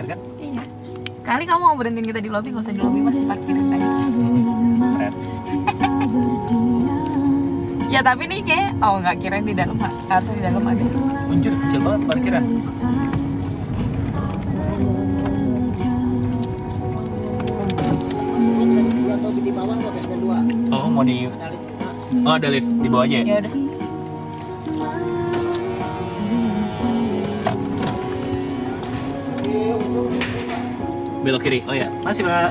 parkir kan? Iya. Kali kamu mau berhentiin kita di lobby, nggak usah di lobby, masih parkirin aja. Keren. Ya tapi nih kayak, nggak kirain di dalam, harusnya di dalam ada. Anjir, kecil banget parkiran. Oh, mau di... Oh, ada lift di bawah aja ya? Ya udah. Belok kiri. Oh ya, masih Pak.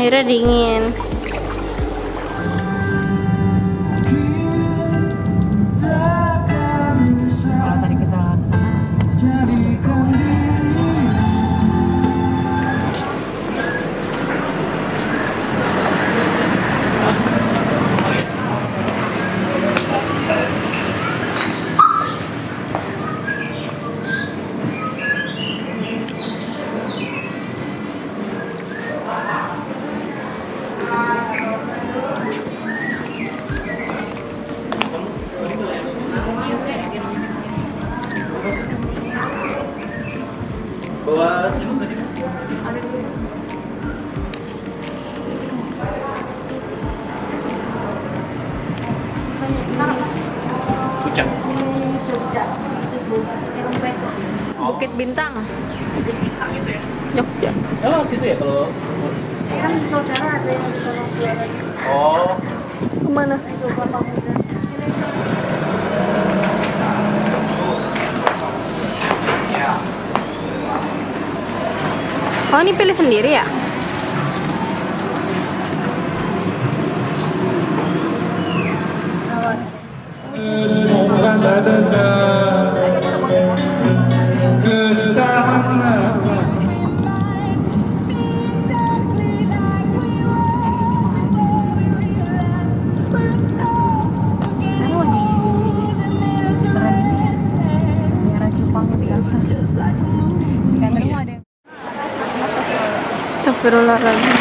Airnya dingin. Kalau tadi kita lihat bawa sibuk ke sini. Puncak. Bukit Bintang, Bintang itu ya. Jogja. Oh, situ ya kalau. Kan di saudara ada yang di sana selatan. Oh, Kemana? Itu Bapak Muda. Oh, ini pilih sendiri ya? sekarang lagi tren merah Jepang gitu ya. Di kantor mau ada. Astagfirullahaladzim.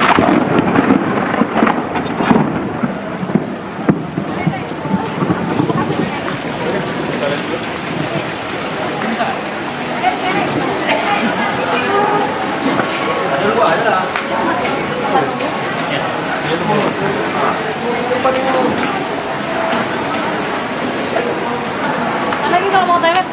Lagi kalau mau toilet.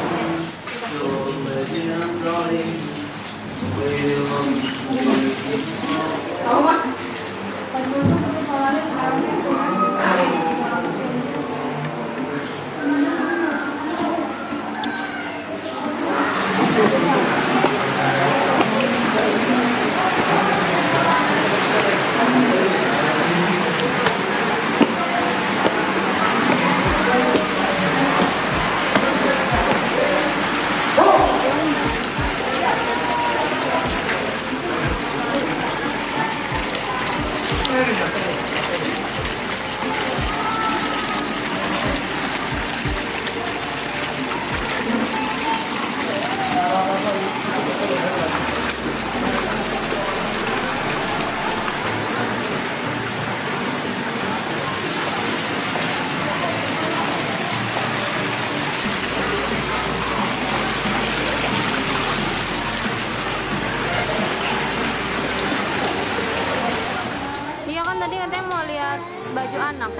Iya kan tadi katanya mau lihat baju anak.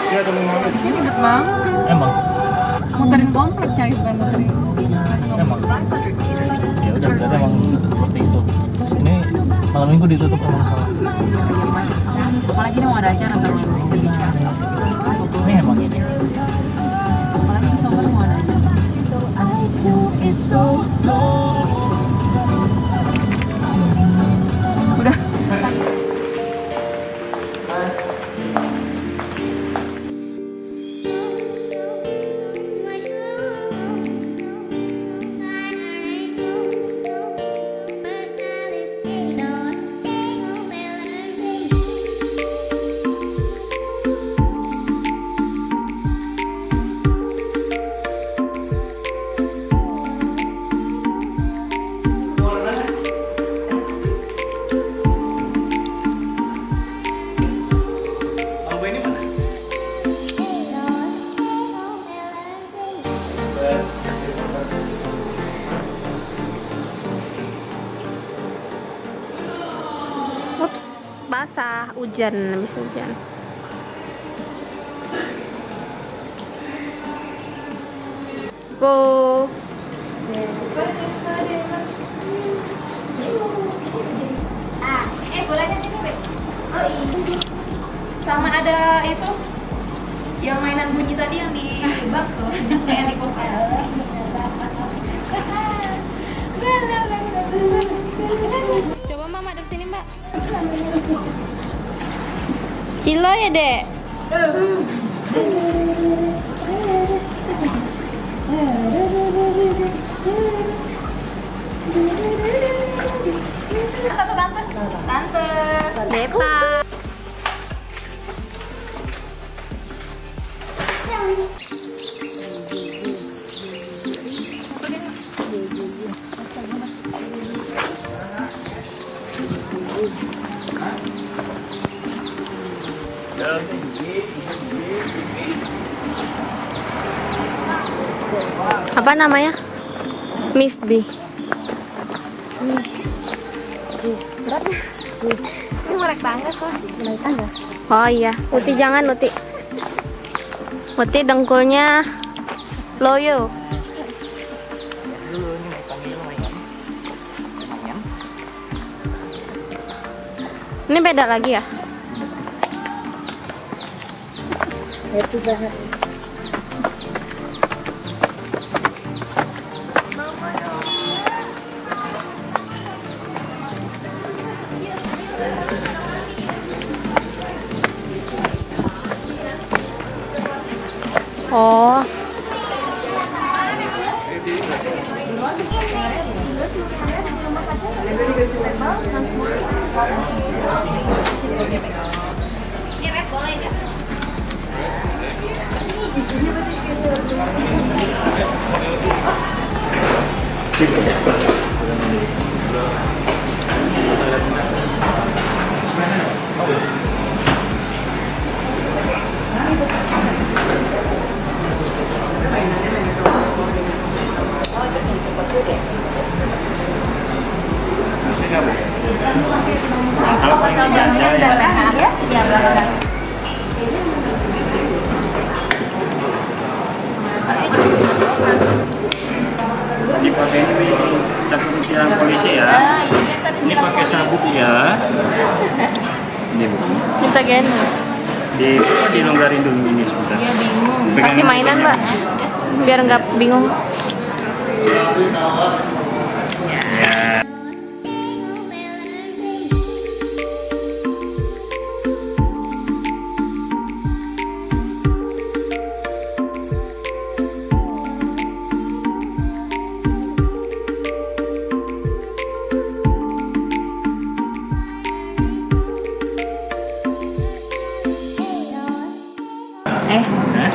dia ada mau Ini ribet banget. emang. Muterin komplek coy, bukan muterin. Emang. Ya udah berarti emang seperti itu. Ini malam minggu ditutup emang salah. Apalagi ini mau ada acara ntar malam minggu. Ini emang ini. Apalagi di Songker mau ada acara. Udah. Lampu ini mana? Ups, basah, hujan, habis hujan. Go. Bolanya sini, Be. Oh, iya. Sama ada itu yang mainan bunyi tadi yang di bak tuh, kayak di koper. Coba Mama duduk sini, Mbak. Cilo ya, Dek? Tante. Depa. Apa namanya? Miss B. Ini merek tangga kok. Merek tangga. Oh iya, Uti jangan Uti. Uti dengkulnya loyo. Ini beda lagi ya? Itu banget. Oh. Ini red boleh nggak? Dipakai ini takut ditilang polisi ya. Ini pakai sabuk ya. Ini Bu. Minta gendong. Dilonggarin dulu ini sebentar. Kasih mainan, Mbak. Biar nggak bingung. Ya.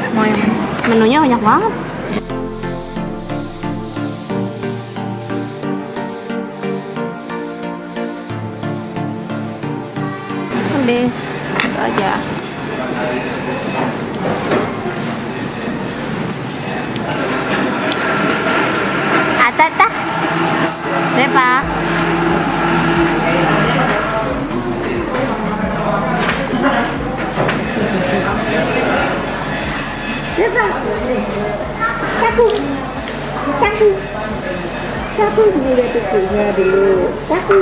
Mau yang menunya banyak banget. Habis itu aja. Atata. Depa. Kaku dulu ya tukunya dulu. Kaku.